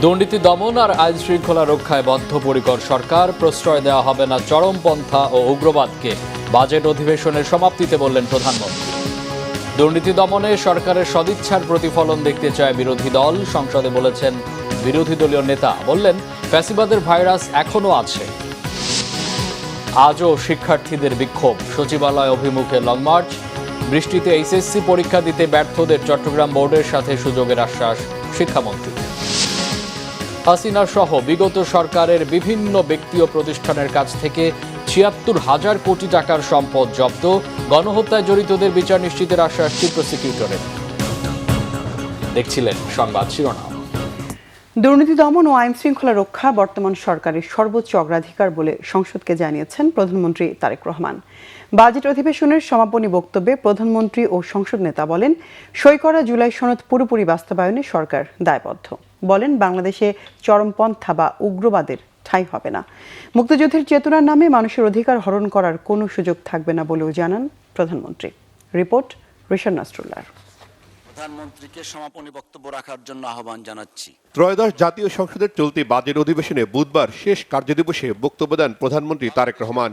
দুর্নীতি দমন আর আইন শৃঙ্খলা রক্ষায় বদ্ধপরিকর সরকার, প্রশ্রয় দেওয়া হবে না চরমপন্থা ও উগ্রবাদকে, বাজেট অধিবেশনের সমাপ্তিতে বললেন প্রধানমন্ত্রী। দুর্নীতি দমনে সরকারের সদিচ্ছার প্রতিফলন দেখতে চায় বিরোধী দল, সংসদে বলেছেন বিরোধী দলীয় নেতা। বললেন, ফ্যাসিবাদের ভাইরাস এখনো আছে। আজও শিক্ষার্থীদের বিক্ষোভ, সচিবালয় অভিমুখে লং মার্চ। বৃষ্টিতে এইচএসসি পরীক্ষা দিতে ব্যর্থদের চট্টগ্রাম বোর্ডের সাথে সুযোগের আশ্বাস শিক্ষামন্ত্রী। হাসিনা সহ বিগত সরকারের বিভিন্ন ব্যক্তি ও প্রতিষ্ঠানের কাছ থেকে ৭৬,০০০ কোটি টাকার সম্পদ জব্দ, গণহত্যায় জড়িতদের বিচার নিশ্চিতের আশ্বাস চিফ প্রসিকিউটরের। দেখছিলেন সংবাদ শিরোনাম। দুর্নীতি দমন ও আইন শৃঙ্খলা রক্ষা বর্তমান সরকারের সর্বোচ্চ অগ্রাধিকার বলে সংসদকে জানিয়েছেন প্রধানমন্ত্রী তারেক রহমান। বাজেট অধিবেশনের সমাপনী বক্তব্যে প্রধানমন্ত্রী ও সংসদ নেতা বলেন, সই করা জুলাই সনদ পুরোপুরি বাস্তবায়নে সরকার দায়বদ্ধ। বলেন, বাংলাদেশে চরমপন্থা বা উগ্রবাদের ঠাঁই হবে না। মুক্তিযুদ্ধের চেতনার নামে মানুষের অধিকার হরণ করার কোনো সুযোগ থাকবে না বলেও জানান প্রধানমন্ত্রী। রিপোর্ট রিশান নাসরুল্লাহ। প্রধানমন্ত্রীকে সমাপনী বক্তব্য রাখার জন্য আহ্বান জানাচ্ছি। ত্রয়োদশ জাতীয় সংসদের চলতি বাজেট অধিবেশনে বুধবার শেষ কার্যদিবসে বক্তব্য দেন প্রধানমন্ত্রী তারেক রহমান।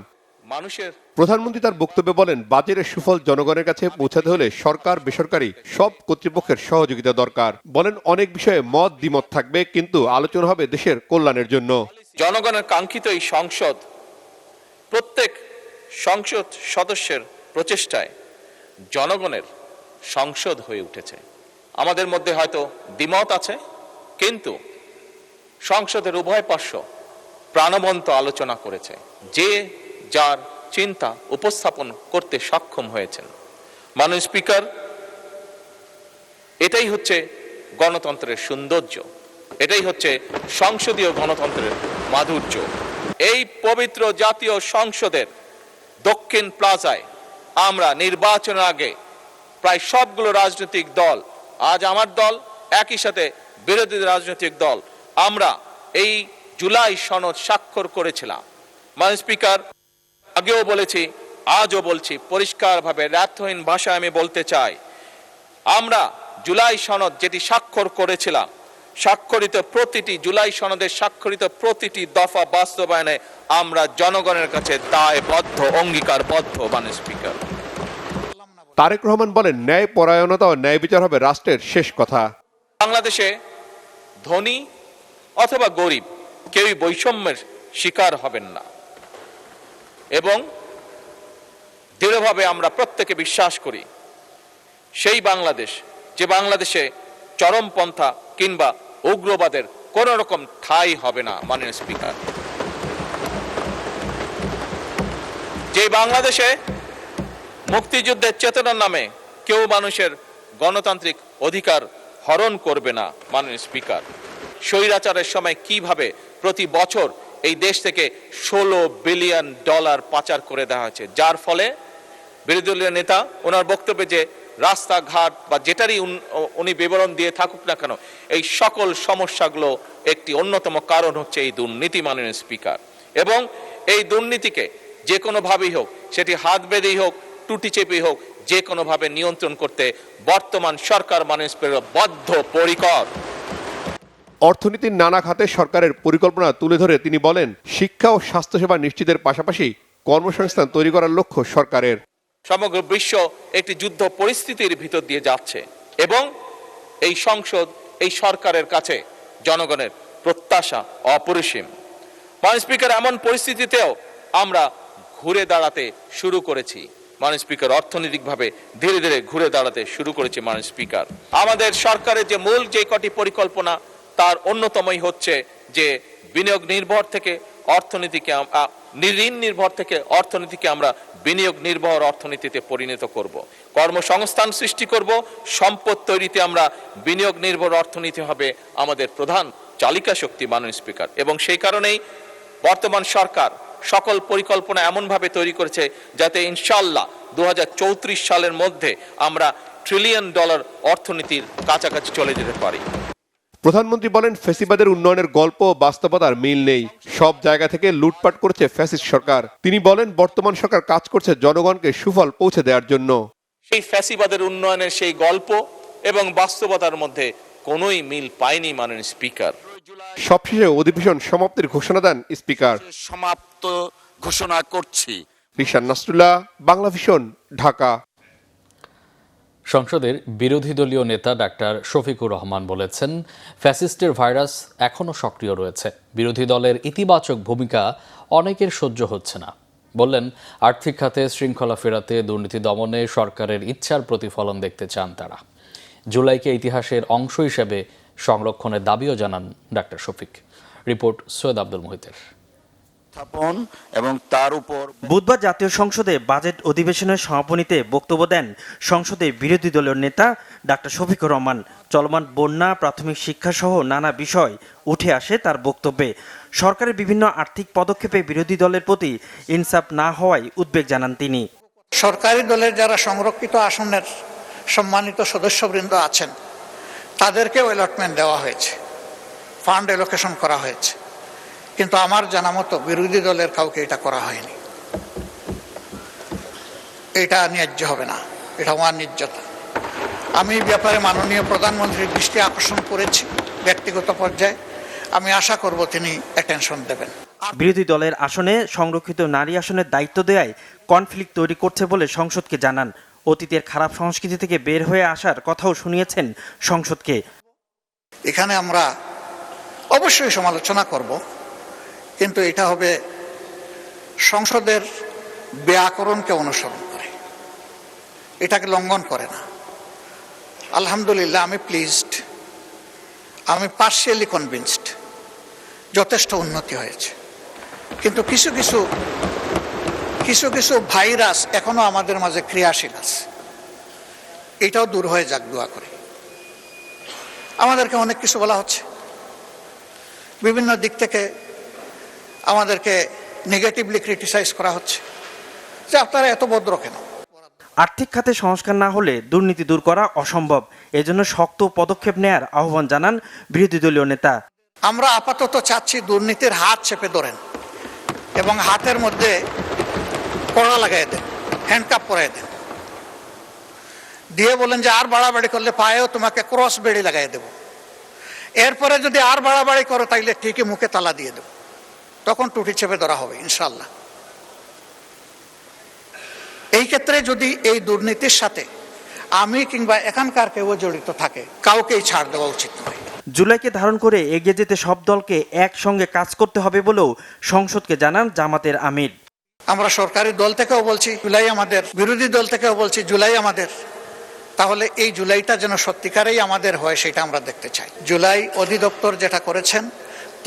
প্রধানমন্ত্রী তার বক্তব্যে বলেন, বাজেটের সুফল জনগণের কাছে পৌঁছাতে হলে সরকার বেসরকারি সব কর্তৃপক্ষের সহযোগিতা দরকার। বলেন, অনেক বিষয়ে মত দ্বিমত থাকবে, কিন্তু আলোচনা হবে দেশের কল্যাণের জন্য। জনগণের কাঙ্ক্ষিত এই সংসদ, প্রত্যেক সংসদ সদস্যের প্রচেষ্টায় জনগণের সংসদ হয়ে উঠেছে। আমাদের মধ্যে হয়তো দ্বিমত আছে, কিন্তু সংসদের উভয় পক্ষ প্রাণবন্ত আলোচনা করেছে, যে যার চিন্তা উপস্থাপন করতে সক্ষম হয়েছেন। মাননীয় স্পিকার, এটাই হচ্ছে গণতন্ত্রের সৌন্দর্য, এটাই হচ্ছে সংসদীয় গণতন্ত্রের মাধুর্য। এই পবিত্র জাতীয় সংসদের দক্ষিণ প্লাজায় আমরা নির্বাচনের আগে প্রায় সবগুলো রাজনৈতিক দল, আজ আমার দল, একই সাথে বিরোধী রাজনৈতিক দল, আমরা এই জুলাই সনদ স্বাক্ষর করেছিলাম। মাননীয় স্পিকার, আগেও বলেছি, আজও বলছি, পরিষ্কারভাবে ব্যর্থহীন ভাষায় আমি বলতে চাই, আমরা জুলাই সনদ যেটি স্বাক্ষর করেছিলাম, স্বাক্ষরিত প্রতিটি জুলাই সনদের স্বাক্ষরিত প্রতিটি দফা বাস্তবায়নে আমরা জনগণের কাছে দায়বদ্ধ, অঙ্গীকারবদ্ধ। মাননীয় স্পিকার, তারেক রহমান বলেন, ন্যায় পরায়ণতা ও ন্যায় বিচার হবে রাষ্ট্রের শেষ কথা। বাংলাদেশে ধনী অথবা গরিব কেউই বৈষম্যের শিকার হবেন না, এবং দৃঢ়ভাবে আমরা প্রত্যেকে বিশ্বাস করি সেই বাংলাদেশ, যে বাংলাদেশে চরমপন্থা কিংবা উগ্রবাদের কোন রকম ঠাঁই হবে না। মাননীয় স্পিকার, যে বাংলাদেশে মুক্তিযুদ্ধের চেতনার নামে কেউ মানুষের গণতান্ত্রিক অধিকার হরণ করবে না। মাননীয় স্পিকার, স্বৈরাচারের সময় কিভাবে প্রতি বছর এই দেশ থেকে $16 বিলিয়ন পাচার করে দেওয়া হয়েছে, যার ফলে বিরোধী দলীয় নেতা ওনার বক্তব্যে যে রাস্তাঘাট বা যেটারই উনি বিবরণ দিয়ে থাকুক না কেন, এই সকল সমস্যাগুলো একটি অন্যতম কারণ হচ্ছে এই দুর্নীতি। মাননীয় স্পিকার, এবং এই দুর্নীতিকে যে কোনোভাবেই হোক, সেটি হাত বেঁধেই হোক, টুটি চেপেই হোক, যে কোনোভাবে নিয়ন্ত্রণ করতে বর্তমান সরকার মাননীয় স্পিকার বদ্ধপরিকর। অর্থনীতির নানা খাতে সরকারের পরিকল্পনা তুলে ধরে তিনি বলেন, শিক্ষা ও স্বাস্থ্যসেবা নিশ্চিতের পাশাপাশি কর্মসংস্থান তৈরি করার লক্ষ্য সরকারের। সমগ্র বিশ্ব একটি যুদ্ধ পরিস্থিতির ভিতর দিয়ে যাচ্ছে, এবং এই সংসদ, এই সরকারের কাছে জনগণের প্রত্যাশা অপরিসীম। মাননীয় স্পিকার, এমন পরিস্থিতিতেও আমরা ঘুরে দাঁড়াতে শুরু করেছি। মাননীয় স্পিকার, অর্থনৈতিকভাবে ধীরে ধীরে ঘুরে দাঁড়াতে শুরু করেছে। মাননীয় স্পিকার, আমাদের সরকারের যে মূল যে কটি পরিকল্পনা, তার অন্যতমই হচ্ছে যে বিনিয়োগ নির্ভর থেকে অর্থনীতিকে, ঋণ নির্ভর থেকে অর্থনীতিকে আমরা বিনিয়োগ নির্ভর অর্থনীতিতে পরিণত করব, কর্মসংস্থান সৃষ্টি করব, সম্পদ তৈরিতে আমরা বিনিয়োগ নির্ভর অর্থনীতি হবে আমাদের প্রধান চালিকা শক্তি। মাননীয় স্পিকার, এবং সেই কারণেই বর্তমান সরকার সকল পরিকল্পনা এমনভাবে তৈরি করেছে যাতে ইনশাআল্লাহ 2034 সালের মধ্যে আমরা $1 ট্রিলিয়ন অর্থনীতির কাছাকাছি চলে যেতে পারি। প্রধানমন্ত্রী বলেন, ফ্যাসিবাদের উন্নয়নের গল্প বাস্তবতার মিল নেই, সব জায়গা থেকে লুটপাট করছে ফ্যাসিস্ট সরকার। তিনি বলেন, বর্তমান সরকার কাজ করছে জনগণকে সুফল পৌঁছে দেওয়ার জন্য। সেই ফ্যাসিবাদের উন্নয়নের সেই গল্প এবং বাস্তবতার মধ্যে কোনোই মিল পায়নি। মাননীয় স্পিকার, সবশেষে অধিবেশন সমাপ্তির ঘোষণা দেন স্পিকার। সমাপ্ত ঘোষণা করছি। রিশান নাসরুল্লাহ, বাংলা ভিশন, ঢাকা। সংসদের বিরোধী দলীয় নেতা ডাক্তার শফিকুর রহমান বলেছেন, ফ্যাসিস্টের ভাইরাস এখনও সক্রিয় রয়েছে। বিরোধী দলের ইতিবাচক ভূমিকা অনেকের সহ্য হচ্ছে না। বললেন, আর্থিক খাতে শৃঙ্খলা ফেরাতে দুর্নীতি দমনে সরকারের ইচ্ছার প্রতিফলন দেখতে চান তারা। জুলাইকে ইতিহাসের অংশ হিসেবে সংরক্ষণের দাবিও জানান ডাক্তার শফিক। রিপোর্ট সৈয়দ আব্দুল মুহিতের। এবং তার উপর বুধবার জাতীয় সংসদে বাজেট অধিবেশনের সমাপনীতে বক্তব্য দেন সংসদের বিরোধী দলের নেতা ডাক্তার শফিকুর রহমান। চলমান বন্যা, প্রাথমিক শিক্ষা সহ নানা বিষয় উঠে আসে তার বক্তব্যে। সরকারের বিভিন্ন আর্থিক পদক্ষেপে বিরোধী দলের প্রতি ইনসাফ না হওয়ায় উদ্বেগ জানান তিনি। সরকারি দলের যারা সংরক্ষিত আসনের সম্মানিত সদস্যবৃন্দ আছেন তাদেরকেও অ্যালটমেন্ট দেওয়া হয়েছে, ফান্ড অ্যালোকেশন করা হয়েছে, কিন্তু আমার জানা মতো বিরোধী দলের কাউকে এটা করা হয়নি। এটা ন্যায্য হবে না, এটা অন্যায্যতা। আমি এই ব্যাপারে মাননীয় প্রধানমন্ত্রীর দৃষ্টি আকর্ষণ করেছি ব্যক্তিগত পর্যায়ে। আমি আশা করব তিনি অ্যাটেনশন দেবেন। বিরোধী দলের আসনে সংরক্ষিত নারী আসনের দায়িত্ব দেয়ায় কনফ্লিক্ট তৈরি করছে বলে সংসদকে জানান। অতীতের খারাপ সংস্কৃতি থেকে বের হয়ে আসার কথাও শুনিয়েছেন সংসদকে। এখানে আমরা অবশ্যই সমালোচনা করব, কিন্তু এটা হবে সংসদের ব্যাকরণকে অনুসরণ করে, এটাকে লঙ্ঘন করে না। আলহামদুলিল্লাহ, আমি প্লিজড, আমি পার্শিয়ালি কনভিন্সড, যথেষ্ট উন্নতি হয়েছে। কিন্তু কিছু কিছু ভাইরাস এখনো আমাদের মাঝে ক্রিয়াশীল আছে, এটাও দূর হয়ে যাক দোয়া করি। আমাদেরকে অনেক কিছু বলা হচ্ছে, বিভিন্ন দিক থেকে আমাদেরকে নেগেটিভলি ক্রিটিসাইজ করা হচ্ছে যে আপনারা এত ভদ্র কেন। আর্থিক খাতে সংস্কার না হলে দুর্নীতি দূর করা অসম্ভব। এজন্য শক্ত পদক্ষেপ নেয়ার আহ্বান জানান বিরোধী দলীয় নেতা। আমরা আপাতত চাচ্ছি দুর্নীতির হাত চেপে ধরেন এবং হাতের মধ্যে কড়া লাগাই দেন, হ্যান্ডকাপ পরাই দেন, দিয়ে বলেন যে আর বাড়াবাড়ি করলে পায়েও তোমাকে ক্রস বেড়ি লাগাই দেব। এরপরে যদি আর বাড়াবাড়ি করো তাইলে ঠিকই মুখে তালা দিয়ে দেব, তখন টুটি চেপে ধরা হবে ইনশাল্লাহ। এই ক্ষেত্রে যদি এই দুর্নীতির সাথে আমি কিংবা এখানকার কেউ জড়িত থাকে, কাউকেই ছাড় দেওয়া উচিত নয়। জুলাইকে ধারণ করে এগিয়ে যেতে সব দলকে একসঙ্গে কাজ করতে হবে বলেও সংসদকে জানান জামাতের আমির। আমরা সরকারি দল থেকেও বলছি জুলাই আমাদের, বিরোধী দল থেকেও বলছি জুলাই আমাদের। তাহলে এই জুলাইটা যেন সত্যিকারেই আমাদের হয় সেটা আমরা দেখতে চাই। জুলাই অধিদপ্তর যেটা করেছেন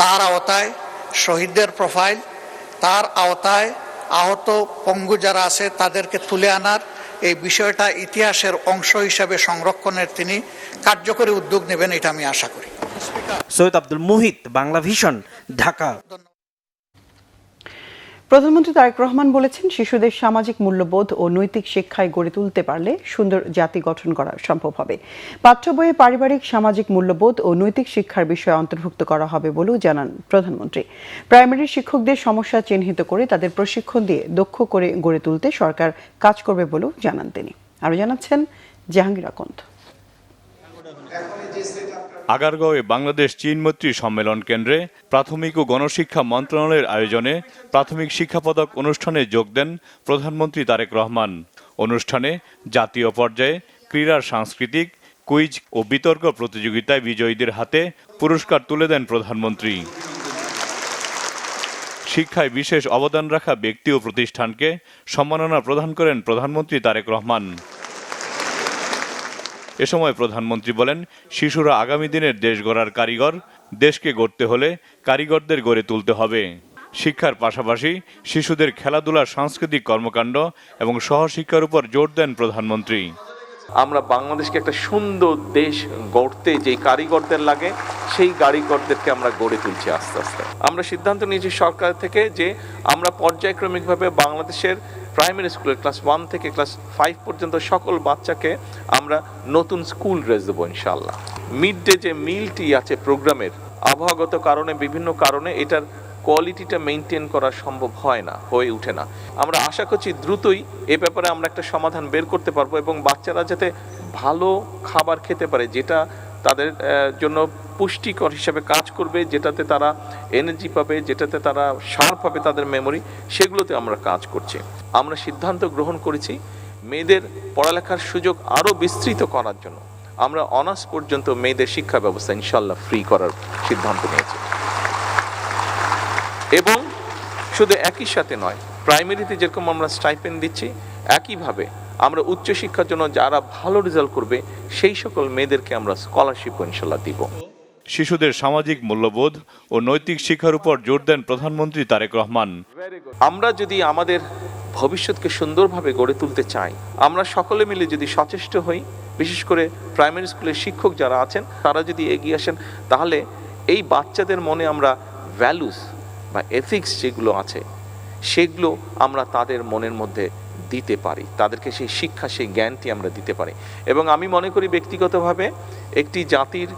তার আওতায় শহীদদের প্রোফাইল, তার আওতায় আহত পঙ্গু যারা আছে তাদেরকে তুলে আনার এই বিষয়টা ইতিহাসের অংশ হিসাবে সংরক্ষণের তিনি কার্যকরী উদ্যোগ নেবেন, এটা আমি আশা করি। সৈয়দ আব্দুল মুহিত, বাংলা ভিশন, ঢাকা। প্রধানমন্ত্রী তারেক রহমান বলেছেন, শিশুদের সামাজিক মূল্যবোধ ও নৈতিক শিক্ষায় গড়ে তুলতে পারলে সুন্দর জাতি গঠন করা সম্ভব হবে। পাঠ্য বইয়ে পারিবারিক সামাজিক মূল্যবোধ ও নৈতিক শিক্ষার বিষয় অন্তর্ভুক্ত করা হবে বলেও জানান প্রধানমন্ত্রী। প্রাইমারি শিক্ষকদের সমস্যা চিহ্নিত করে তাদের প্রশিক্ষণ দিয়ে দক্ষ করে গড়ে তুলতে সরকার কাজ করবে বলেও জানান তিনি। আরও জানাচ্ছেন জাহাঙ্গীর আকন্দ। আগারগাঁওয়ে বাংলাদেশ চীন মৈত্রী সম্মেলন কেন্দ্রে প্রাথমিক ও গণশিক্ষা মন্ত্রণালয়ের আয়োজনে প্রাথমিক শিক্ষা পদক অনুষ্ঠানে যোগ দেন প্রধানমন্ত্রী তারেক রহমান। অনুষ্ঠানে জাতীয় পর্যায়ে ক্রীড়ার সাংস্কৃতিক, কুইজ ও বিতর্ক প্রতিযোগিতায় বিজয়ীদের হাতে পুরস্কার তুলে দেন প্রধানমন্ত্রী। শিক্ষায় বিশেষ অবদান রাখা ব্যক্তি ও প্রতিষ্ঠানকে সম্মাননা প্রদান করেন প্রধানমন্ত্রী তারেক রহমান। এ সময় প্রধানমন্ত্রী বলেন, শিশুরা আগামী দিনের দেশ গড়ার কারিগর। দেশকে গড়তে হলে কারিগরদের গড়ে তুলতে হবে। শিক্ষার পাশাপাশি শিশুদের খেলাধুলা, সাংস্কৃতিক কর্মকাণ্ড এবং সহশিক্ষার উপর জোর দেন প্রধানমন্ত্রী। আমরা বাংলাদেশকে একটা সুন্দর দেশ গড়তে যে কারিগরদের লাগে, সেই কারিগরদেরকে আমরা গড়ে তুলছি আস্তে আস্তে। আমরা সিদ্ধান্ত নিয়েছি সরকার থেকে যে আমরা পর্যায়ক্রমিকভাবে বাংলাদেশের প্রাইমারি স্কুলের ক্লাস 1 থেকে ক্লাস 5 পর্যন্ত সকল বাচ্চাকে আমরা নতুন স্কুল ড্রেস দেবো ইনশাআল্লাহ। মিড ডে যে মিলটি আছে প্রোগ্রামের, আবহাওয়াগত কারণে, বিভিন্ন কারণে এটার কোয়ালিটিটা মেনটেন করা সম্ভব হয় না, হয়ে ওঠে না। আমরা আশা করছি দ্রুতই এ ব্যাপারে আমরা একটা সমাধান বের করতে পারবো এবং বাচ্চারা যাতে ভালো খাবার খেতে পারে, যেটা তাদের জন্য পুষ্টিকর হিসেবে কাজ করবে, যেটাতে তারা এনার্জি পাবে, যেটাতে তারা শার্প হবে তাদের মেমোরি, সেগুলোতে আমরা কাজ করছি। আমরা সিদ্ধান্ত গ্রহণ করেছি মেয়েদের পড়ালেখার সুযোগ আরও বিস্তৃত করার জন্য আমরা অনার্স পর্যন্ত মেয়েদের শিক্ষা ব্যবস্থা ইনশাল্লাহ ফ্রি করার সিদ্ধান্ত নিয়েছি। এবং শুধু একই সাথে নয়, প্রাইমারিতে যেরকম আমরা স্টাইপেন্ড দিচ্ছি, একইভাবে আমরা উচ্চশিক্ষার জন্য যারা ভালো রেজাল্ট করবে সেই সকল মেয়েদেরকে আমরা স্কলারশিপও ইনশাল্লাহ দিব। শিশুদের সামাজিক মূল্যবোধ ও নৈতিক শিক্ষার উপর জোর দেন প্রধানমন্ত্রী তারেক রহমান। আমরা যদি আমাদের ভবিষ্যৎকে সুন্দরভাবে গড়ে তুলতে চাই, আমরা সকলে মিলে যদি সচেষ্ট হই, বিশেষ করে প্রাইমারি স্কুলের শিক্ষক যারা আছেন তারা যদি এগিয়ে আসেন, তাহলে এই বাচ্চাদের মনে আমরা ভ্যালুস বা এথিক্স যেগুলো আছে সেগুলো আমরা তাদের মনের মধ্যে দিতে পারি, তাদেরকে সেই শিক্ষা, সেই জ্ঞানটি আমরা দিতে পারি। এবং আমি মনে করি ব্যক্তিগতভাবে একটি জাতির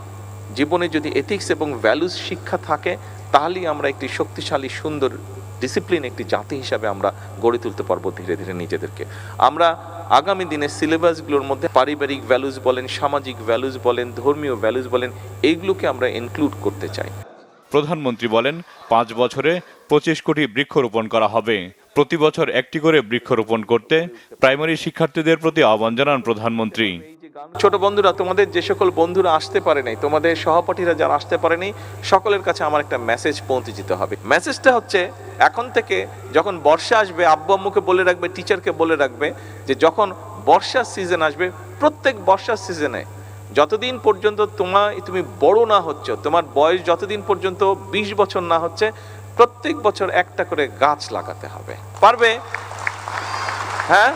জীবনে যদি এথিক্স এবং ভ্যালুস শিক্ষা থাকে, তাহলেই আমরা একটি শক্তিশালী, সুন্দর, ডিসিপ্লিন একটি জাতি হিসাবে আমরা গড়ে তুলতে পারবো ধীরে ধীরে নিজেদেরকে। আমরা আগামী দিনের সিলেবাসগুলোর মধ্যে পারিবারিক ভ্যালুস বলেন, সামাজিক ভ্যালুস বলেন, ধর্মীয় ভ্যালুস বলেন, এইগুলোকে আমরা ইনক্লুড করতে চাই। প্রধানমন্ত্রী বলেন 5 বছরে 25 কোটি বৃক্ষরোপণ করা হবে। প্রতি বছর একটি করে বৃক্ষরোপণ করতে প্রাইমারি শিক্ষার্থীদের প্রতি আহ্বান জানান প্রধানমন্ত্রী। ছোট বন্ধুরা, তোমাদের যে সকল বন্ধুরা আসতে পারে নাই, তোমাদের সহপাঠীরা যারা আসতে পারেনি, সকলের কাছে আমার একটা মেসেজ পৌঁছে যেতে হবে। মেসেজটা হচ্ছে, এখন থেকে যখন বর্ষা আসবে, আব্বু আম্মুকে বলে রাখবে, টিচারকে বলে রাখবে যে যখন বর্ষার সিজন আসবে, প্রত্যেক বর্ষার সিজনে যতদিন পর্যন্ত তুমি বড় না হচ্ছ, তোমার বয়স যতদিন পর্যন্ত 20 বছর না হচ্ছে, প্রত্যেক বছর একটা করে গাছ লাগাতে হবে। পারবে? হ্যাঁ,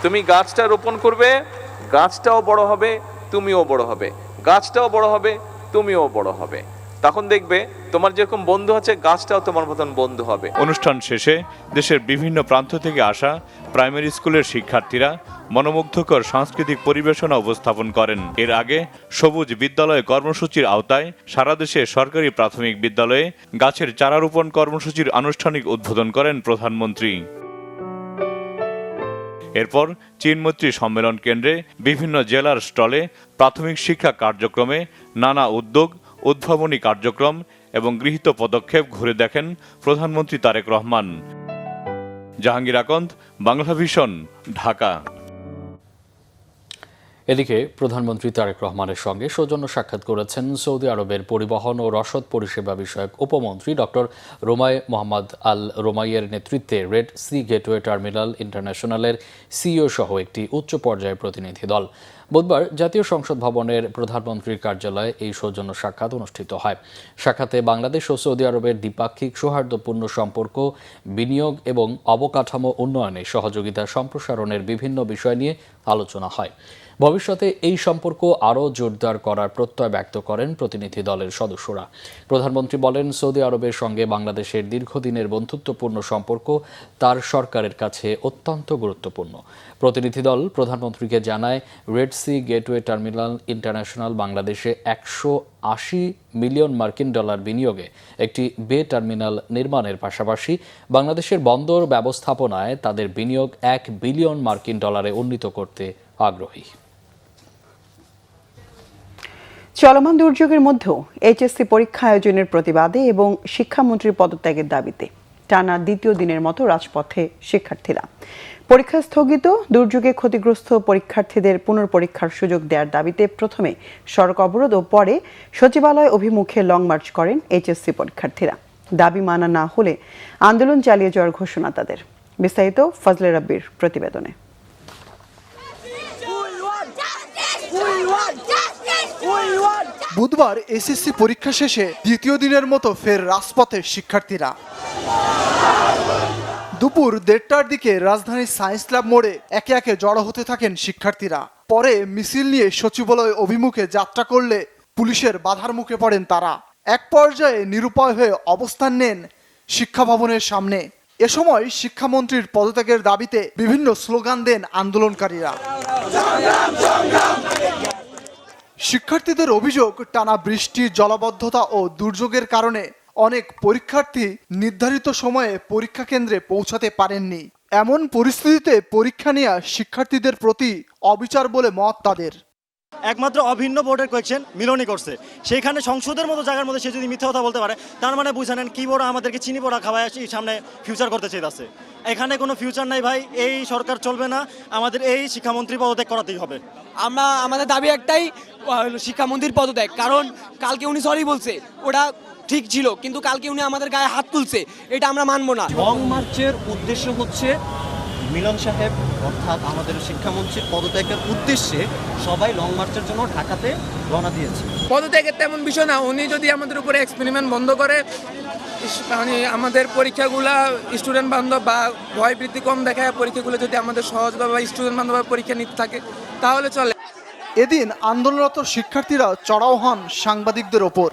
তুমি গাছটা রোপণ করবে, গাছটাও বড় হবে, তুমিও বড় হবে, গাছটাও বড় হবে, তুমিও বড় হবে। তখন দেখবে তোমার যেরকম বন্ধু আছে, গাছটাও তোমার মতন বন্ধু হবে। অনুষ্ঠান শেষে দেশের বিভিন্ন প্রান্ত থেকে আসা প্রাইমারি স্কুলের শিক্ষার্থীরা মনোমুগ্ধকর সাংস্কৃতিক পরিবেশনা উপস্থাপন করেন। এর আগে সবুজ বিদ্যালয় কর্মসূচির আওতায় সারা দেশে সরকারি প্রাথমিক বিদ্যালয়ে গাছের চারা রোপণ কর্মসূচির আনুষ্ঠানিক উদ্বোধন করেন প্রধানমন্ত্রী। এরপর চীনমৈত্রী সম্মেলন কেন্দ্রে বিভিন্ন জেলার স্টলে প্রাথমিক শিক্ষা কার্যক্রমে নানা উদ্যোগ, উদ্ভাবনী কার্যক্রম এবং গৃহীত পদক্ষেপ ঘুরে দেখেন প্রধানমন্ত্রী তারেক রহমান। জাহাঙ্গীর আকন্দ, বাংলা ভিশন, ঢাকা। এদিকে প্রধানমন্ত্রী তারেক রহমানের সঙ্গে সৌজন্য সাক্ষাৎ করেছেন সৌদি আরবের পরিবহন ও রসদ পরিষেবা বিষয়ক উপমন্ত্রী ডক্টর রোমায় মোহাম্মদ আল রোমাইয়ের নেতৃত্বে রেড সি গেটওয়ে টার্মিনাল ইন্টারন্যাশনালের সিইও সহ একটি উচ্চ পর্যায়ের প্রতিনিধি দল। বুধবার জাতীয় সংসদ ভবনের প্রধানমন্ত্রীর কার্যালয়ে এই সৌজন্য সাক্ষাৎ অনুষ্ঠিত হয়। সাক্ষাতে বাংলাদেশ ও সৌদি আরবের দ্বিপাক্ষিক সৌহার্দ্যপূর্ণ সম্পর্ক, বিনিয়োগ এবং অবকাঠামো উন্নয়নে সহযোগিতা সম্প্রসারণের বিভিন্ন বিষয় নিয়ে আলোচনা হয়। ভবিষ্যতে এই সম্পর্ক আরও জোরদার করার প্রত্যয় ব্যক্ত করেন প্রতিনিধি দলের সদস্যরা। প্রধানমন্ত্রী বলেন, সৌদি আরবের সঙ্গে বাংলাদেশের দীর্ঘদিনের বন্ধুত্বপূর্ণ সম্পর্ক তার সরকারের কাছে অত্যন্ত গুরুত্বপূর্ণ। প্রতিনিধি দল প্রধানমন্ত্রীকে জানায়, Red C gateway Terminal International বাংলাদেশে 180 মিলিয়ন মার্কিন ডলার বিনিয়োগে একটি বে টার্মিনাল নির্মাণের পাশাপাশি বাংলাদেশের বন্দর ব্যবস্থাপনায় তাদের বিনিয়োগ 1 বিলিয়ন মার্কিন ডলারে উন্নীত করতে আগ্রহী। চলমান দুর্যোগের মধ্যেও এইচএসসি পরীক্ষা আয়োজনের প্রতিবাদে এবং শিক্ষামন্ত্রীর পদত্যাগের দাবিতে টানা দ্বিতীয় দিনের মতো রাজপথে শিক্ষার্থীরা। পরীক্ষা স্থগিত, দুর্যোগে ক্ষতিগ্রস্ত পরীক্ষার্থীদের পুনর্পরীক্ষার সুযোগ দেওয়ার দাবিতে প্রথমে সড়ক অবরোধ ও পরে সচিবালয় অভিমুখে লং মার্চ করেন এইচএসসি পরীক্ষার্থীরা। দাবি মানা না হলে আন্দোলন চালিয়ে যাওয়ার ঘোষণা তাদের। বিস্তারিত ফজলে রাব্বির প্রতিবেদনে। বুধবার এসএসসি পরীক্ষা শেষে দ্বিতীয় দিনের মতো ফের রাজপথে শিক্ষার্থীরা। দুপুর 1:30টার দিকে রাজধানীর সায়েন্স ল্যাব মোড়ে একে একে জড়ো হতে থাকেন শিক্ষার্থীরা। পরে মিছিল নিয়ে সচিবালয় অভিমুখে যাত্রা করলে পুলিশের বাধার মুখে পড়েন তারা। এক পর্যায়ে নিরুপায় হয়ে অবস্থান নেন শিক্ষা ভবনের সামনে। এ সময় শিক্ষামন্ত্রীর পদত্যাগের দাবিতে বিভিন্ন স্লোগান দেন আন্দোলনকারীরা। শিক্ষার্থীদের অভিযোগ, টানা বৃষ্টি, জলাবদ্ধতা ও দুর্যোগের কারণে অনেক পরীক্ষার্থী নির্ধারিত সময়ে পরীক্ষা কেন্দ্রে পৌঁছাতে পারেননি। এমন পরিস্থিতিতে পরীক্ষা নেওয়া শিক্ষার্থীদের প্রতি অবিচার বলে মত তাদের। একমাত্র অভিন্ন বোর্ডের কোয়েশ্চেন মিলনই করছে, সেইখানে সংসদের মতো জায়গার মধ্যে সে যদি মিথ্যা কথা বলতে পারে, তার মানে বুঝে নেন কি বড় আমাদেরকে চিনি বড়া খাওয়ায় সামনে ফিউচার করতে চাইতেছে। এখানে কোনো ফিউচার নাই ভাই, এই সরকার চলবে না, আমাদের এই শিক্ষামন্ত্রী পদত্যাগ করাতেই হবে। আমাদের দাবি একটাই, শিক্ষামন্ত্রীর পদত্যাগ। কারণ কালকে উনি সরি বলছে, ওটা ঠিক ছিল, কিন্তু কালকে উনি আমাদের গায়ে হাত তুলছে, এটা আমরা মানবো না। লং মার্চের উদ্দেশ্য হচ্ছে মিলন সাহেব অর্থাৎ আমাদের শিক্ষামন্ত্রীর পদত্যাগের উদ্দেশ্যে সবাই লং মার্চের জন্য ঢাকাতে রওনা দিয়েছে। পদত্যাগের তেমন বিষয় না, উনি যদি আমাদের উপরে এক্সপেরিমেন্ট বন্ধ করে, মানে আমাদের পরীক্ষাগুলা স্টুডেন্ট বান্ধব বা ভয় বৃদ্ধি কম দেখায় পরীক্ষাগুলো যদি আমাদের সহজ বা স্টুডেন্ট বান্ধব পরীক্ষা নিতে থাকে তাহলে চলে। এদিন আন্দোলনরত শিক্ষার্থীরা চড়াও হন সাংবাদিকদের ওপর।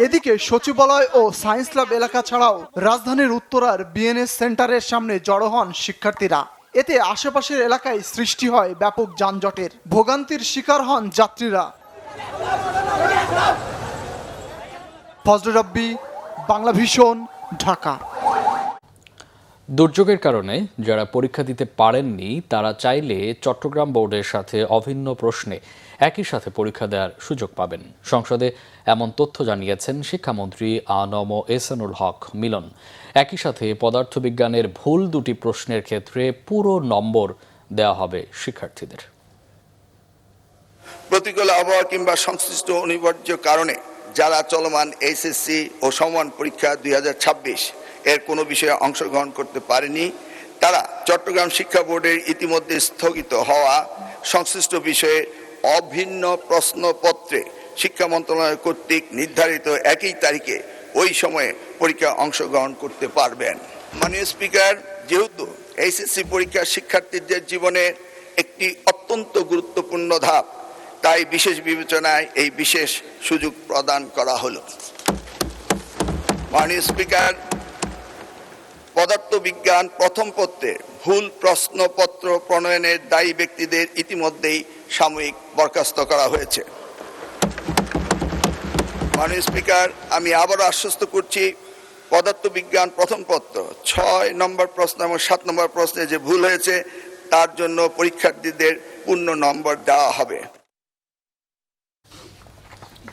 এদিকে সচিবালয় ও সায়েন্স ল্যাব এলাকা ছাড়াও রাজধানীর উত্তরার বিএনএস সেন্টারের সামনে জড়ো হন শিক্ষার্থীরা। এতে আশেপাশের এলাকায় সৃষ্টি হয় ব্যাপক যানজটের, ভোগান্তির শিকার হন যাত্রীরা। ফজলুর রাব্বি, বাংলা ভিশন, ঢাকা। দুর্যোগের কারণে যারা পরীক্ষা দিতে পারেননি তারা চাইলে চট্টগ্রাম বোর্ডের সাথে অভিন্ন প্রশ্নে একই সাথে পরীক্ষা দেওয়ার সুযোগ পাবেন। সংসদে এমন তথ্য জানিয়েছেন শিক্ষামন্ত্রী আ.ন.ম এহসানুল হক মিলন। একই সাথে পদার্থবিজ্ঞানের ভুল দুটি প্রশ্নের ক্ষেত্রে পুরো নম্বর দেওয়া হবে শিক্ষার্থীদের। প্রতিকূল আবহাওয়া কিংবা সংশ্লিষ্ট অনিবার্য কারণে যারা চলমান এইচএসসি ও সমমান পরীক্ষা 2026 এর কোনো বিষয়ে অংশগ্রহণ করতে পারেনি, তারা চট্টগ্রাম শিক্ষা বোর্ডের ইতিমধ্যে স্থগিত হওয়া সংশ্লিষ্ট বিষয়ে অভিন্ন প্রশ্নপত্রে শিক্ষা মন্ত্রণালয় কর্তৃক নির্ধারিত একই তারিখে ওই সময়ে পরীক্ষা অংশগ্রহণ করতে পারবেন। মাননীয় স্পিকার, যেহেতু এইচএসসি পরীক্ষা শিক্ষার্থীদের জীবনে একটি অত্যন্ত গুরুত্বপূর্ণ ধাপ, তাই বিশেষ বিবেচনায় এই বিশেষ সুযোগ প্রদান করা হলো। মাননীয় স্পিকার, পদার্থবিজ্ঞান প্রথম পত্রে ভুল প্রশ্নপত্র প্রণয়নের দায়ী ব্যক্তিদের ইতিমধ্যেই সাময়িক বরখাস্ত করা হয়েছে। মাননীয় স্পিকার, আমি আবারও আশ্বস্ত করছি, পদার্থবিজ্ঞান প্রথম পত্র 6 নম্বর প্রশ্ন এবং 7 নম্বর প্রশ্নে যে ভুল হয়েছে তার জন্য পরীক্ষার্থীদের পূর্ণ নম্বর দেওয়া হবে।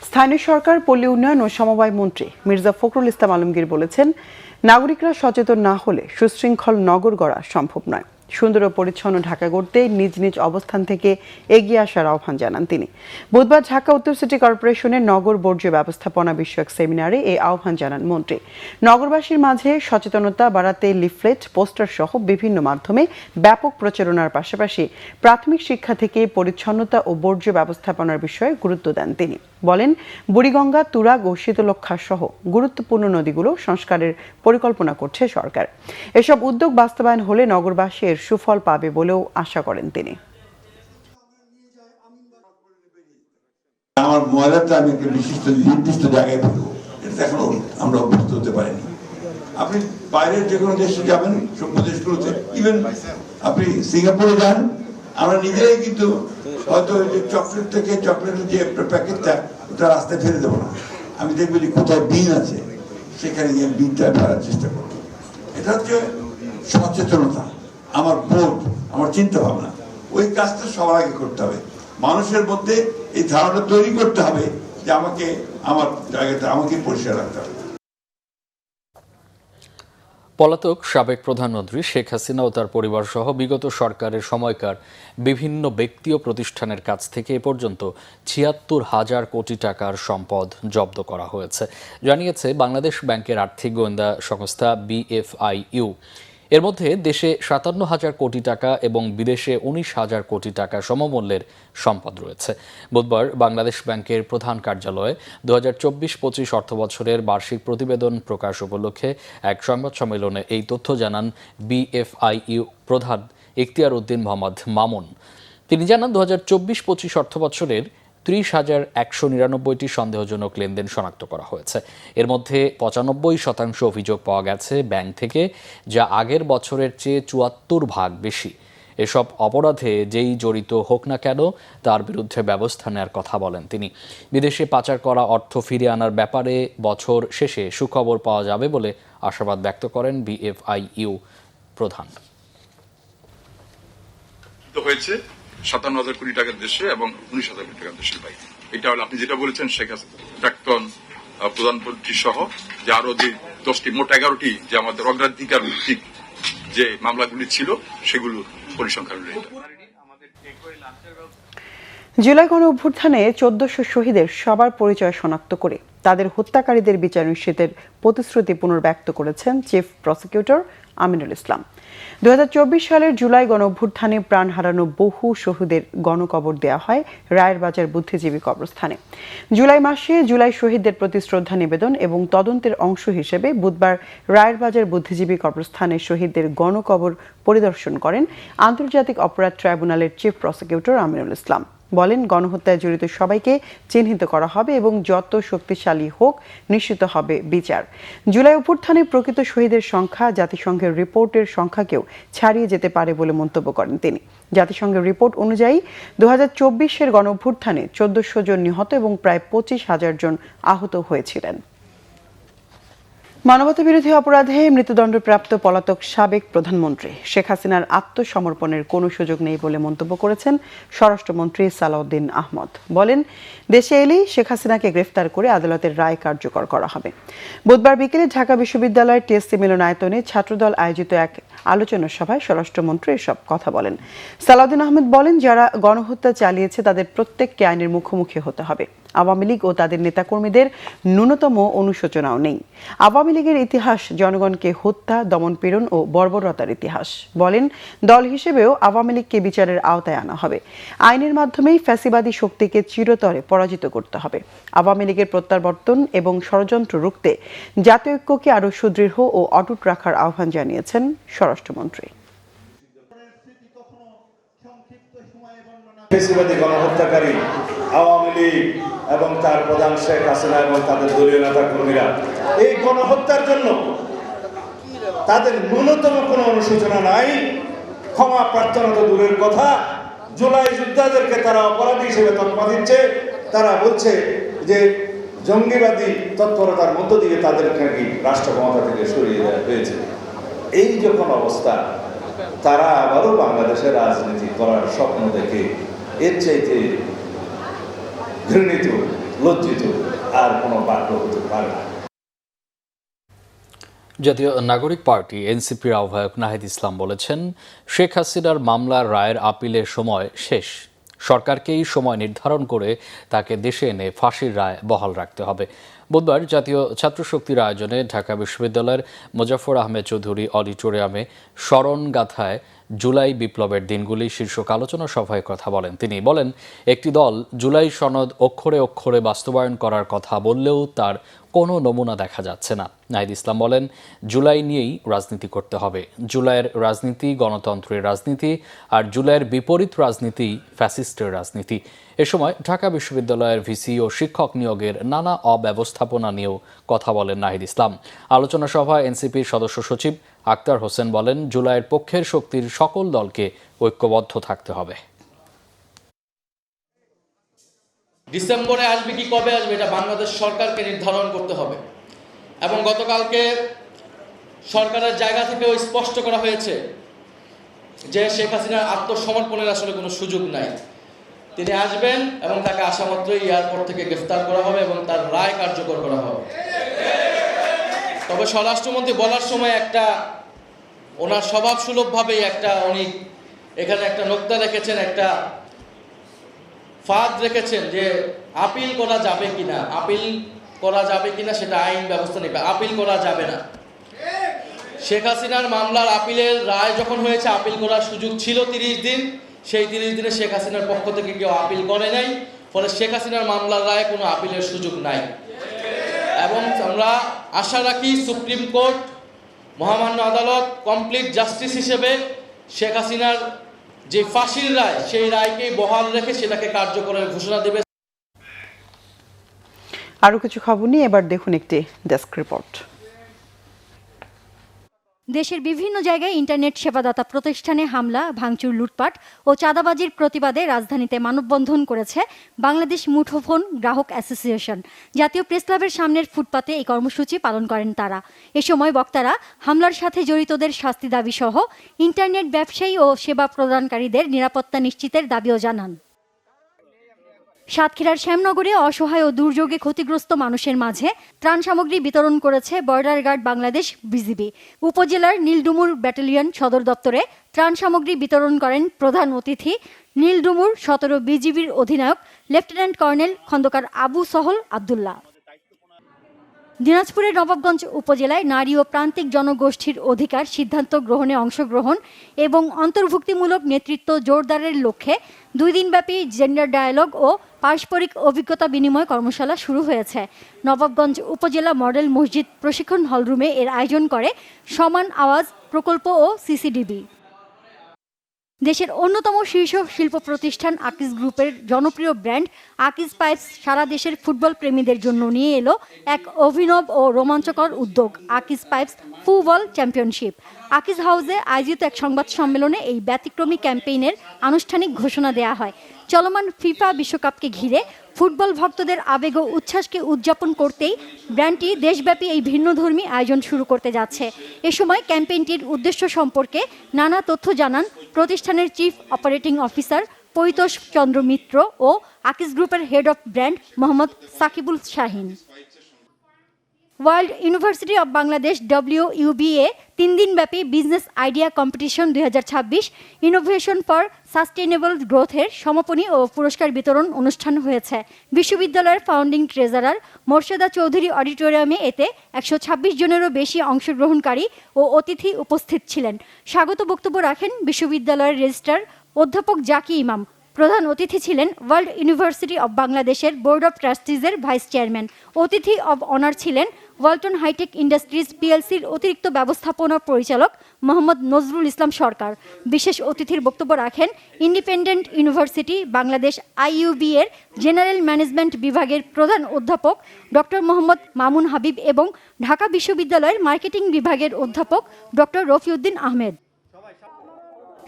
স্থানীয় সরকার, পল্লী উন্নয়ন ও সমবায় মন্ত্রী মির্জা ফখরুল ইসলাম আলমগীর বলেছেন, নাগরিকরা সচেতন না হলে সুশৃঙ্খল নগর গড়া সম্ভব নয়। সুন্দর ও পরিচ্ছন্ন ঢাকা গড়তে নিজ নিজ অবস্থান থেকে এগিয়ে আসার আহ্বান জানান তিনি। বুধবার ঢাকা উত্তর সিটি কর্পোরেশনের নগর বর্জ্য ব্যবস্থাপনা বিষয়ক সেমিনারে এই আহ্বান জানান মন্ত্রী। নগরবাসীর মাঝে সচেতনতা বাড়াতে লিফলেট, পোস্টার সহ বিভিন্ন মাধ্যমে ব্যাপক প্রচারণার পাশাপাশি প্রাথমিক শিক্ষা থেকে পরিচ্ছন্নতা ও বর্জ্য ব্যবস্থাপনার বিষয়ে গুরুত্ব দেন তিনি। বলেন, বুড়িগঙ্গা, তুরাগ ও শীতলক্ষা সহ গুরুত্বপূর্ণ নদীগুলো সংস্কারের পরিকল্পনা করছে সরকার। এসব উদ্যোগ বাস্তবায়ন হলে নগরবাসী এর সুফল পাবে বলেও আশা করেন তিনি। আমার ময়লাটা আমি একটা নির্দিষ্ট জায়গায় ফেলবো, এটা এখনো আমরা অভ্যস্ত হতে পারিনি। আপনি বাইরের যে কোনো দেশে যাবেন, সভ্য দেশগুলোতে, ইভেন আপনি সিঙ্গাপুরে যান, আমরা নিজেরাই কিন্তু হয়তো চকলেট থেকে চকলেটের যে প্যাকেটটা ওটা রাস্তায় ফেলে দেবো না, আমি দেখবো যে কোথায় বিন আছে সেখানে গিয়ে বিনটা ফেলার চেষ্টা করবো। এটা হচ্ছে সচেতনতা, আমার বোধ, আমার চিন্তা ভাবনা। ওই কাজটা সবার আগে করতে হবে, মানুষের মধ্যে এই ধারণা তৈরি করতে হবে যে আমাকে আমার জায়গাটা আমাকে পরিষ্কার রাখতে হবে। পলাতক সাবেক প্রধানমন্ত্রী শেখ হাসিনা ও তার পরিবার সহ বিগত সরকারের সময়কার বিভিন্ন ব্যক্তি ও প্রতিষ্ঠানের কাছ থেকে এ পর্যন্ত ৭৬,০০০ কোটি টাকার সম্পদ জব্দ করা হয়েছে, জানিয়েছে বাংলাদেশ ব্যাংকের আর্থিক গোয়েন্দা সংস্থা BFIU। এর মধ্যে দেশে ৫৭,০০০ কোটি টাকা এবং বিদেশে ১৯,০০০ কোটি টাকা সমমূল্যের সম্পদ রয়েছে। বুধবার বাংলাদেশ ব্যাংকের প্রধান কার্যালয়ে ২০২৪-২৫ অর্থবছরের বার্ষিক প্রতিবেদন প্রকাশ উপলক্ষে এক সংবাদ সম্মেলনে এই তথ্য জানান BFIU প্রধান ইখতিয়ার উদ্দিন মোহাম্মদ মামুন। তিনি জানান, ২০২৪-২৫ অর্থবছরের ৩০,১৯৯টি সন্দেহজনক লেনদেন শনাক্ত করা হয়েছে। এর মধ্যে ৯৫% অভিযোগ পাওয়া গেছে ব্যাংক থেকে, যা আগের বছরের চেয়ে ৭৪ বেশি। এসব অপরাধে যেই জড়িত হোক না কেন তার বিরুদ্ধে ব্যবস্থা নেওয়ার কথা বলেন তিনি। বিদেশে পাচার করা অর্থ ফিরিয়ে আনার ব্যাপারে বছর শেষে সুখবর পাওয়া যাবে বলে আশাবাদ ব্যক্ত করেন BFIU প্রধান। হয়েছে 57,000 কোটি টাকার দেশে এবং 19,000 কোটি টাকার দেশের বাইরে। এটা হলো আপনি যেটা বলেছেন শেখ হাসিনা প্রাক্তন প্রধানমন্ত্রী সহ যে আরো যে 10টি মোট 11টি যে আমাদের অগ্রাধিকার ভিত্তিক যে মামলাগুলি ছিল সেগুলো পরিসংখ্যান রয়েছে। জুলাই গণ অভ্যুত্থানে 1400 শহীদের সবার পরিচয় শনাক্ত করে তাদের হত্যাকারীদের বিচার নিশ্চিতের প্রতিশ্রুতি পুনর্ব্যক্ত করেছেন চিফ প্রসিকিউটর আমিনুল ইসলাম। 2024 সালের জুলাই গণ অভ্যুত্থানে প্রাণ হারানো বহু শহীদের গণকবর দেওয়া হয় রায়ের বাজার বুদ্ধিজীবী কবরস্থানে। জুলাই মাসে জুলাই শহীদদের প্রতি শ্রদ্ধা নিবেদন এবং তদন্তের অংশ হিসেবে বুধবার রায়ের বাজার বুদ্ধিজীবী কবরস্থানে শহীদদের গণকবর পরিদর্শন করেন আন্তর্জাতিক অপরাধ ট্রাইব্যুনালের চিফ প্রসিকিউটর আমিনুল ইসলাম। বলেন, গণহত্যায় জড়িত সবাইকে চিহ্নিত করা হবে এবং যত শক্তিশালী হোক নিশ্চিত হবে বিচার। জুলাই অভ্যুত্থানে প্রকৃত শহীদের সংখ্যা জাতিসংঘের রিপোর্টের সংখ্যাকেও ছাড়িয়ে যেতে পারে বলে মন্তব্য করেন তিনি। জাতিসংঘের রিপোর্ট অনুযায়ী 2024-এর গণ অভ্যুত্থানে 1400 জন নিহত এবং প্রায় 25,000 জন আহত হয়েছিলেন। মানবতাবিরোধী অপরাধে মৃত্যুদণ্ডপ্রাপ্ত পলাতক সাবেক প্রধানমন্ত্রী শেখ হাসিনার আত্মসমর্পণের কোনো সুযোগ নেই বলে মন্তব্য করেছেন স্বরাষ্ট্রমন্ত্রী সালাউদ্দিন আহমদ। বলেন, দেশে এলেই শেখ হাসিনাকে গ্রেফতার করে আদালতের রায় কার্যকর করা হবে। বুধবার বিকেলে ঢাকা বিশ্ববিদ্যালয়ের টিএসসি মিলনায়তনে ছাত্রদল আয়োজিত এক আলোচনা সভায় স্বরাষ্ট্রমন্ত্রী এসব কথা বলেন। সালাউদ্দিন আহমদ বলেন, যারা গণহত্যা চালিয়েছে তাদের প্রত্যেককে আইনের মুখোমুখি হতে হবে। আওয়ামী লীগ ও তাদের নেতাকর্মীদের ন্যূনতম অনুশোচনাও নেই। আওয়ামী লীগের ইতিহাস জনগণকে হত্যা, দমনপীড়ন ও বর্বরতার ইতিহাস। বলেন, দল হিসেবেও আওয়ামী লীগকে বিচারের আওতায় আনা হবে। আইনের মাধ্যমেই ফ্যাসিবাদী শক্তিকে চিরতরে পরাজিত করতে হবে। আওয়ামী লীগের প্রত্যাবর্তন এবং ষড়যন্ত্র রুখতে জাতীয় ঐক্যকে আরও সুদৃঢ় ও অটুট রাখার আহ্বান জানিয়েছেন স্বরাষ্ট্রমন্ত্রী। ফ্যাসিবাদী গণহত্যাকারী আওয়ামী লীগ এবং তার প্রধান শেখ হাসিনা এবং তাদের দলীয় নেতা কর্মীরা এই গণহত্যার জন্য তাদের ন্যূনতম কোনো অনুশোচনা নাই, ক্ষমা প্রার্থনা তো দূরের কথা। জুলাই যোদ্ধাদেরকে তারা অপরাধী হিসেবে তকমা দিচ্ছে। তারা বলছে যে জঙ্গিবাদী তৎপরতার মধ্য দিয়ে তাদেরকে নাকি রাষ্ট্র ক্ষমতা থেকে সরিয়ে দেওয়া হয়েছে। এই যখন অবস্থা, তারা আবারও বাংলাদেশের রাজনীতি করার স্বপ্ন দেখে এর চাইতে ঘৃণিত, লজ্জিত আর কোনো বাক্য হতে পারে না। জাতীয় নাগরিক পার্টি এনসিপির আহ্বায়ক নাহিদ ইসলাম বলেছেন, শেখ হাসিনার মামলার রায়ের আপিলের সময় শেষ। সরকারকেই সময় নির্ধারণ করে তাকে দেশে এনে ফাঁসির রায় বহাল রাখতে হবে। বুধবার জাতীয় ছাত্রশক্তির আয়োজনে ঢাকা বিশ্ববিদ্যালয়ের মোজাফফর আহমেদ চৌধুরী অডিটোরিয়ামে স্মরণগাথায় জুলাই বিপ্লবের দিনগুলি শীর্ষক আলোচনা সভায় কথা বলেন তিনি। বলেন, একটি দল জুলাই সনদ অক্ষরে অক্ষরে বাস্তবায়ন করার কথা বললেও তার কোনো নমুনা দেখা যাচ্ছে না। নাহিদ ইসলাম বলেন, জুলাই নিয়েই রাজনীতি করতে হবে। জুলাইয়ের রাজনীতি গণতন্ত্রের রাজনীতি, আর জুলাইয়ের বিপরীত রাজনীতি ফ্যাসিস্টের রাজনীতি। এ সময় ঢাকা বিশ্ববিদ্যালয়ের ভিসি ও শিক্ষক নিয়োগের নানা অব্যবস্থাপনা নিয়েও কথা বলেন নাহিদ ইসলাম। আলোচনা সভায় এনসিপির সদস্য সচিব আক্তার হোসেন বলেন, জুলাইয়ের পক্ষের শক্তির সকল দলকে ঐক্যবদ্ধ থাকতে হবে। ডিসেম্বরে আসবে কি কবে আসবে এটা বাংলাদেশ সরকারকে নির্ধারণ করতে হবে। এবং গতকালকে সরকারের জায়গা থেকেও স্পষ্ট করা হয়েছে যে শেখ হাসিনার আত্মসমর্পণের আসলে কোনো সুযোগ নাই। তিনি আসবেন এবং তাকে আসা মাত্রই এয়ারপোর্ট থেকে গ্রেফতার করা হবে এবং তার রায় কার্যকর করা হবে। তবে স্বরাষ্ট্রমন্ত্রী বলার সময় একটা ওনার স্বভাবসুলভভাবেই উনি এখানে একটা নোক্তা রেখেছেন, একটা ফাঁদ রেখেছেন যে আপিল করা যাবে কিনা। আপিল করা যাবে কিনা সেটা আইন ব্যবস্থা নেবে, আপিল করা যাবে না। শেখ হাসিনার মামলার আপিলের রায় যখন হয়েছে, আপিল করার সুযোগ ছিল 30 দিন। সেই 30 দিনে শেখ হাসিনার পক্ষ থেকে কেউ আপিল করে নাই, ফলে শেখ হাসিনার মামলার রায়ে কোনো আপিলের সুযোগ নাই। এবং আমরা আশা রাখি সুপ্রিম কোর্ট, মহামান্য আদালত কমপ্লিট জাস্টিস হিসেবে শেখ হাসিনার যে ফাঁসির রায়, সেই রায়কে বহাল রেখে সেটাকে কার্যকরের ঘোষণা দেবে। আরও কিছু খবর নিয়ে এবার দেখুন একটি ডেস্ক রিপোর্ট। দেশের বিভিন্ন জায়গায় ইন্টারনেট সেবাদাতা প্রতিষ্ঠানে হামলা, ভাঙচুর, লুটপাট ও চাঁদাবাজির প্রতিবাদে রাজধানীতে মানববন্ধন করেছে বাংলাদেশ মুঠোফোন গ্রাহক অ্যাসোসিয়েশন। জাতীয় প্রেসক্লাবের সামনের ফুটপাতে এই কর্মসূচি পালন করেন তারা। এ সময় বক্তারা হামলার সাথে জড়িতদের শাস্তি দাবি সহ ইন্টারনেট ব্যবসায়ী ও সেবা প্রদানকারীদের নিরাপত্তা নিশ্চিতের দাবিও জানান। সাতক্ষীরার শ্যামনগরে অসহায় ও দুর্যোগে ক্ষতিগ্রস্ত মানুষের মাঝে ত্রাণ সামগ্রী বিতরণ করেছে বর্ডার গার্ড বাংলাদেশ বিজিবি। উপজেলার নীলডুমুর ব্যাটালিয়ন সদর দপ্তরে ত্রাণ সামগ্রী বিতরণ করেন প্রধান অতিথি নীলডুমুর ১৭ বিজিবির অধিনায়ক লেফটেন্যান্ট কর্নেল খন্দকার আবু সহল আবদুল্লাহ। দিনাজপুরের নবাবগঞ্জ উপজেলায় নারী ও প্রান্তিক জনগোষ্ঠীর অধিকার সিদ্ধান্ত গ্রহণে অংশগ্রহণ এবং অন্তর্ভুক্তিমূলক নেতৃত্ব জোরদারের লক্ষ্যে 2 দিনব্যাপী জেন্ডার ডায়ালগ ও পারস্পরিক অভিজ্ঞতা বিনিময় কর্মশালা শুরু হয়েছে। নবাবগঞ্জ উপজেলা মডেল মসজিদ প্রশিক্ষণ হলরুমে এর আয়োজন করে সমান আওয়াজ প্রকল্প ও সিসিডিবি। দেশের অন্যতম শীর্ষ শিল্প প্রতিষ্ঠান আকিজ গ্রুপের জনপ্রিয় ব্র্যান্ড আকিজ পাইপস সারা দেশের ফুটবল প্রেমীদের জন্য নিয়ে এলো এক অভিনব ও রোমাঞ্চকর উদ্যোগ, Akij pipes football championship. Akij হাউসে আয়োজিত এক সংবাদ সম্মেলনে এই ব্যতিক্রমী ক্যাম্পেইনের আনুষ্ঠানিক ঘোষণা দেয়া হয়। চলমান ফিফা বিশ্বকাপকে ঘিরে ফুটবল ভক্তদের আবেগ ও উচ্ছ্বাসকে উদযাপন করতেই ব্র্যান্ডটি দেশব্যাপী এই ভিন্নধর্মী আয়োজন শুরু করতে যাচ্ছে। এ সময় ক্যাম্পেইনটির উদ্দেশ্য সম্পর্কে নানা তথ্য জানান প্রতিষ্ঠানের চিফ অপারেটিং অফিসার পৈতোষ চন্দ্র মিত্র ও আকিজ গ্রুপের head of brand Mohammad Sakibul Shahin. World University of Bangladesh WUBA 3 দিনব্যাপী business idea competition 2026 innovation for sustainable গ্রোথের সমাপনী ও পুরস্কার বিতরণ অনুষ্ঠান হয়েছে। বিশ্ববিদ্যালয়ের ফাউন্ডিং ট্রেজারার মোর্শেদা চৌধুরী অডিটোরিয়ামে এতে 126 জনেরও বেশি অংশগ্রহণকারী ও অতিথি উপস্থিত ছিলেন। স্বাগত বক্তব্য রাখেন বিশ্ববিদ্যালয়ের রেজিস্ট্রার অধ্যাপক জাকি ইমাম। প্রধান অতিথি ছিলেন ওয়ার্ল্ড ইউনিভার্সিটি অব বাংলাদেশের বোর্ড অব ট্রাস্টিজের ভাইস চেয়ারম্যান। অতিথি অব অনার ছিলেন ওয়ালটন হাইটেক ইন্ডাস্ট্রিজ PLCর অতিরিক্ত ব্যবস্থাপনা পরিচালক মোহাম্মদ নজরুল ইসলাম সরকার। বিশেষ অতিথির বক্তব্য রাখেন ইন্ডিপেন্ডেন্ট ইউনিভার্সিটি বাংলাদেশ IUB এর জেনারেল ম্যানেজমেন্ট বিভাগের প্রধান অধ্যাপক ডক্টর মোহাম্মদ মামুন হাবিব এবং ঢাকা বিশ্ববিদ্যালয়ের মার্কেটিং বিভাগের অধ্যাপক ডক্টর রফিউদ্দিন আহমেদ।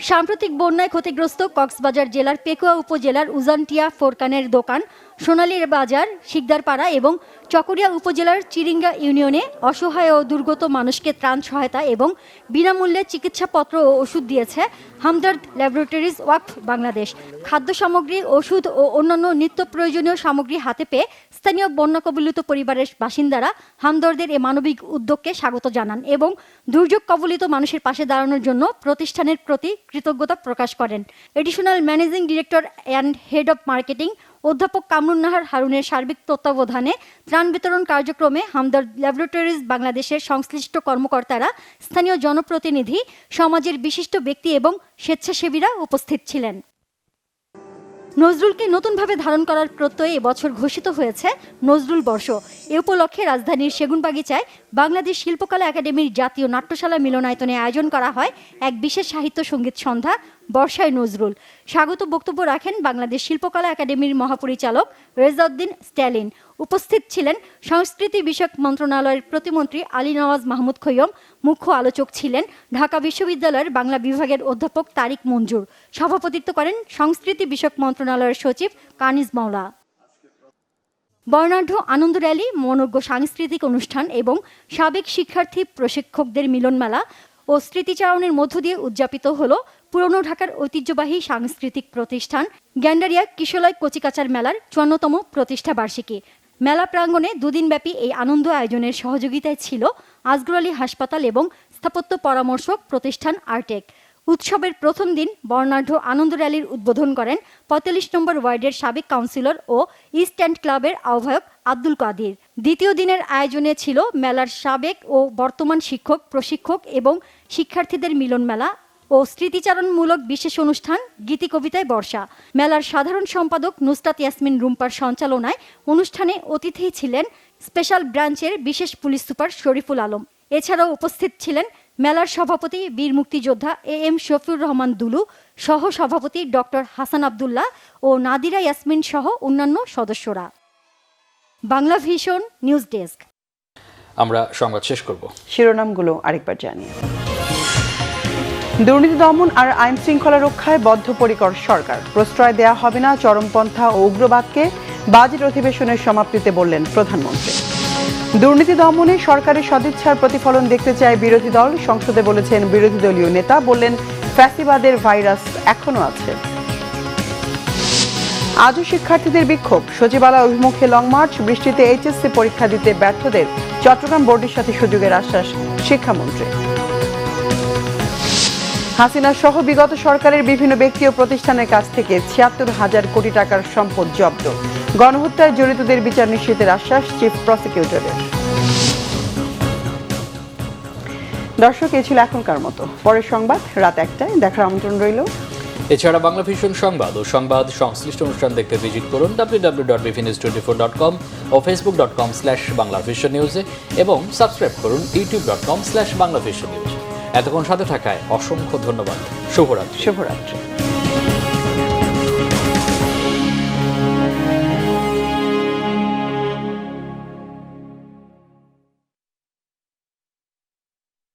সাম্প্রতিক বন্যায় ক্ষতিগ্রস্ত কক্সবাজার জেলার পেকুয়া উপজেলার উজানটিয়া ফোরকানের দোকান, সোনালীর বাজার, শিকদারপাড়া এবং চকরিয়া উপজেলার চিরিঙ্গা ইউনিয়নে অসহায় ও দুর্গত মানুষকে ত্রাণ সহায়তা এবং বিনামূল্যে চিকিৎসাপত্র ও ওষুধ দিয়েছে হামদর্দ ল্যাবরেটরিজ ওয়াকফ বাংলাদেশ। খাদ্য সামগ্রী, ওষুধ ও অন্যান্য নিত্য প্রয়োজনীয় সামগ্রী হাতে পেয়ে স্থানীয় বন্যা কবলিত পরিবারের বাসিন্দারা হামদর্দের এ মানবিক উদ্যোগকে স্বাগত জানান এবং দুর্যোগ কবলিত মানুষের পাশে দাঁড়ানোর জন্য প্রতিষ্ঠানের প্রতি কৃতজ্ঞতা প্রকাশ করেন। Additional managing director and head of marketing অধ্যাপক কামরুন নাহার হারুনের সার্বিক তত্ত্বাবধানে ত্রাণ বিতরণ কার্যক্রমে হামদর্দ ল্যাবরেটরিজ বাংলাদেশের সংশ্লিষ্ট কর্মকর্তারা, স্থানীয় জনপ্রতিনিধি, সমাজের বিশিষ্ট ব্যক্তি এবং স্বেচ্ছাসেবীরা উপস্থিত ছিলেন। নজরুলকে নতুনভাবে ধারণ করার প্রত্যয়ে এবছর ঘোষিত হয়েছে নজরুল বর্ষ। এ উপলক্ষে রাজধানীর সেগুনবাগিচায় বাংলাদেশ শিল্পকলা একাডেমির জাতীয় নাট্যশালা মিলনায়তনে আয়োজন করা হয় এক বিশেষ সাহিত্য সঙ্গীত সন্ধ্যা বর্ষায় নজরুল। স্বাগত বক্তব্য রাখেন বাংলাদেশ শিল্পকলা একাডেমির মহাপরিচালক রেজাউদ্দিন স্ট্যালিন। উপস্থিত ছিলেন সংস্কৃতি বিষয়ক মন্ত্রণালয়ের প্রতিমন্ত্রী আলী নওয়াজ মাহমুদ খৈয়ম। মুখ্য আলোচক ছিলেন ঢাকা বিশ্ববিদ্যালয়ের বাংলা বিভাগের অধ্যাপক তারিক মঞ্জুর। সভাপতিত্ব করেন সংস্কৃতি বিষয়ক মন্ত্রণালয়ের সচিব কানিজ মাওলা। বর্ণাঢ্য আনন্দ র্যালি, মনোজ্ঞ সাংস্কৃতিক অনুষ্ঠান এবং সাবেক শিক্ষার্থী প্রশিক্ষকদের মিলনমেলা ও স্মৃতিচারণের মধ্য দিয়ে উদযাপিত হলো পুরনো ঢাকার ঐতিহ্যবাহী সাংস্কৃতিক প্রতিষ্ঠান গ্যান্ডারিয়া কিশলয় কচিকাচার মেলার 54তম প্রতিষ্ঠা বার্ষিকী। মেলা প্রাঙ্গণে 2 দিনব্যাপী এই আনন্দ আয়োজনের সহযোগিতায় ছিল আজগর আলী হাসপাতাল এবং স্থাপত্য পরামর্শক প্রতিষ্ঠান আর্টেক। উৎসবের প্রথম দিন বর্ণাঢ্য আনন্দ র্যালির উদ্বোধন করেন 45 নম্বর ওয়ার্ডের সাবেক কাউন্সিলর ও ইস্ট এন্ড ক্লাবের আহ্বায়ক আব্দুল কাদির। দ্বিতীয় দিনের আয়োজনে ছিল মেলার সাবেক ও বর্তমান শিক্ষক, প্রশিক্ষক এবং শিক্ষার্থীদের মিলন মেলা ও স্মৃতিচারণমূলক বিশেষ অনুষ্ঠান গীতি কবিতায় বর্ষা। মেলার সাধারণ সম্পাদক নুসরাত ইয়াসমিন রুম্পার সঞ্চালনায় অনুষ্ঠানে অতিথি ছিলেন স্পেশাল ব্রাঞ্চের বিশেষ পুলিশ সুপার শরীফুল আলম। এছাড়াও উপস্থিত ছিলেন মেলার সভাপতি বীর মুক্তিযোদ্ধা AM শফিউর রহমান দুলু, সহ সভাপতি ডক্টর হাসান আব্দুল্লাহ ও নাদিরা ইয়াসমিন সহ অন্যান্য সদস্যরা। Bangla vision news desk. আমরা সংবাদ শেষ করব। শিরোনামগুলো আরেকবার জানিয়ে দুর্নীতি দমন আর আইন শৃঙ্খলা রক্ষায় বদ্ধপরিকর সরকার, প্রশ্রয় দেয়া হবে না চরমপন্থা ও উগ্রবাদকে, বাজেট অধিবেশনের সমাপ্তিতে বললেন প্রধানমন্ত্রী। দুর্নীতি দমনে সরকারের সদিচ্ছার প্রতিফলন দেখতে চায় বিরোধী দল, সংসদে বলেছেন বিরোধী দলীয় নেতা, বললেন ফ্যাসিবাদের ভাইরাস এখনো আছে। আজও শিক্ষার্থীদের বিক্ষোভ, সচিবালয় অভিমুখে লং মার্চ, বৃষ্টিতে এইচএসসি পরীক্ষা দিতে ব্যর্থদের চট্টগ্রাম বোর্ডের সাথে সুযোগের আশ্বাস শিক্ষামন্ত্রী। হাসিনা সহ বিগত সরকারের বিভিন্ন ব্যক্তি ও প্রতিষ্ঠানের কাছ থেকে ৭৬,০০০ কোটি টাকার সম্পদ জব্দ, গণহত্যায় জড়িতদের বিচার নিশ্চিতের আশ্বাস চিফ প্রসিকিউটরের। দর্শক, এই ছিল এখনকার মতো। পরের সংবাদ রাত ১টায় দেখার আমন্ত্রণ রইল। এছাড়া বাংলা ভিশন সংবাদ ও সংবাদ সংশ্লিষ্ট অনুষ্ঠান দেখতে ভিজিট করুন www.bvnews24.com ও facebook.com/banglavisionnews এবং সাবস্ক্রাইব করুন youtube.com/banglavisionnews। এতক্ষণ সাথে থাকায় অসংখ্য ধন্যবাদ। শুভরাত্রি।